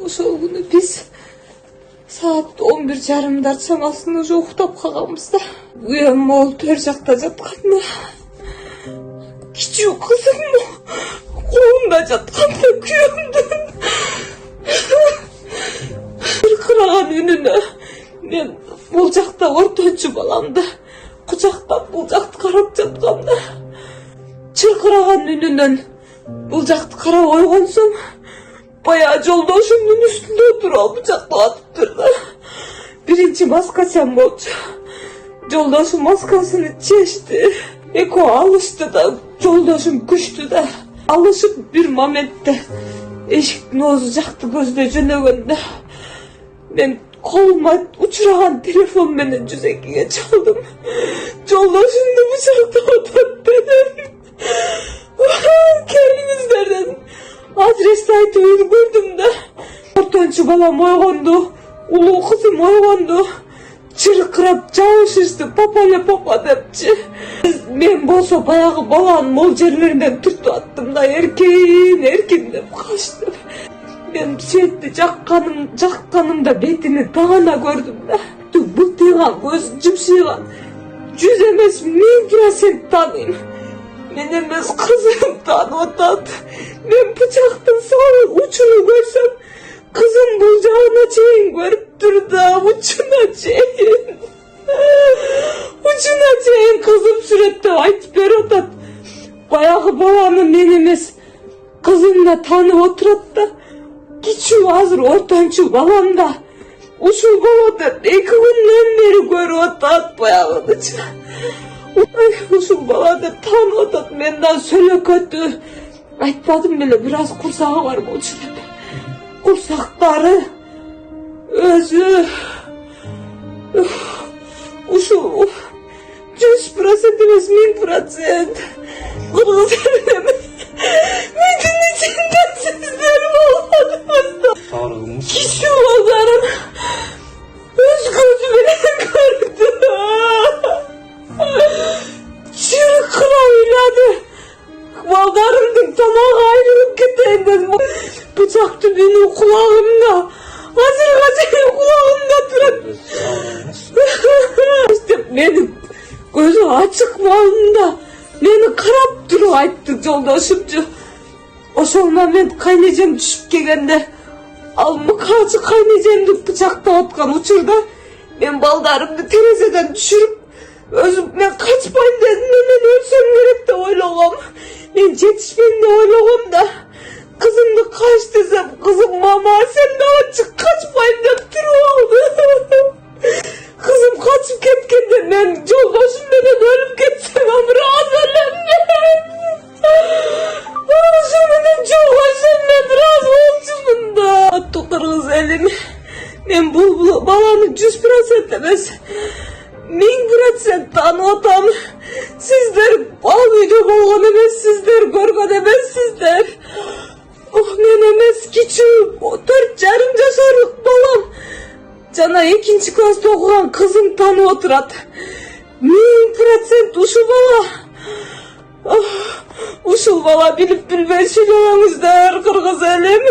ошол күнү биз саат 11:30 чамасында уже уктап калганбыз да. Күйөөм могул төр жакта жатканда, кичүү кызым колунда жатканда күйөөмдүн чыркыраган үнүнө мен бул жакта ортончу баламды кучактап бул жакты карап жатканда, чыркыраган үнүнөн бул жакты карап ойгонсом, баягы жолдошумдун үстүндө туруп алып бычактап атыптыр да. Биринчи маска сен болчу. Жолдошум маскасын чечти. Экөө алышты да, жолдошум күчтү да. Алышып бир моментте эшиктин оозу жакты көздөй жөнөгөндө мен колума учураган телефон менен 102-ге чалдым. Жолдошумду бычактап атат дедим. Келиңиздер дедим. Адрести айтып үлгүрдүм да. Ортончу балам ойгонду, улуу кызым ойгонду. Чыркырап жабышышты, папа депчи. Мен болсо баягы баланын мол жерлеринен түртүп аттым да, эркин деп качтым. Мен светти жакканымда бетини тагана көрдүм да. Бытыйган, көзү жымшыйган. 100 эмес 1000% тааныйм. Мен эмес, кызым таанып атат. Мен бычактын салып учуну көрсөм, кызым бул жагына чейин көрүптүр да, учуна чейин кызым сүрөттөп айтып берип атат. Баягы баланы мен эмес, кызым да таанып отурат да. Кичүү азыр ортончу балам да ушул болот деп 2 күндөн бери көрүп атат баягынычы. Ушул бала деп таанып атат. Мен да сөйлөкөтү айтпадым беле, бир аз курсагы бар болчу деп. Курсактары өзү ушул 100% эмес 1000%. Кыргыз элине мидин ичинде сиздер болдуңуздар. Кичүү балдарым өз көзү менен көрдү. Чыркырап ыйлады. Балдарымдын тамагы айрылып кетейин дедим. Бычактын үнү кулагымда. Азырга чейин кулагымда турат. Мени көзү ачык маалында мени карап туруп айтты жолдошумчу. Ошол момент кайнежем түшүп келгенде, ал мыкаачы кайнежемди бычактап аткан учурда мен балдарымды терезеден түшүрүп өзүм мен качпайм дедим. Мен өлсөм керек деп ойлогом. Мен жетишпейм деп ойлогом да. Кызымды кач десем, кызым мама сен дагы чык, качпайм деп туруп алды. Кызым качып кеткенде мен жолдошум менен өлүп кетсем, бир аз өлөм мен. Ошо менен жолдошум мен бир аз болчумун да. Кыргыз элим, мен бул баланы 100% эмес 1000% таанып атам. Сиздер ал үйдө болгон эмессиздер, көргөн эмессиздер. Мен эмес, кичүү 4,5 жашарлык балам жана 2-класста окуган кызым таанып отурат. 1000% ушул бала билип билбей сүйлөбөңүздөр, кыргыз элим.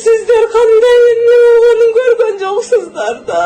Сиздер кандай эмне болгонун көргөн жоксуздар да.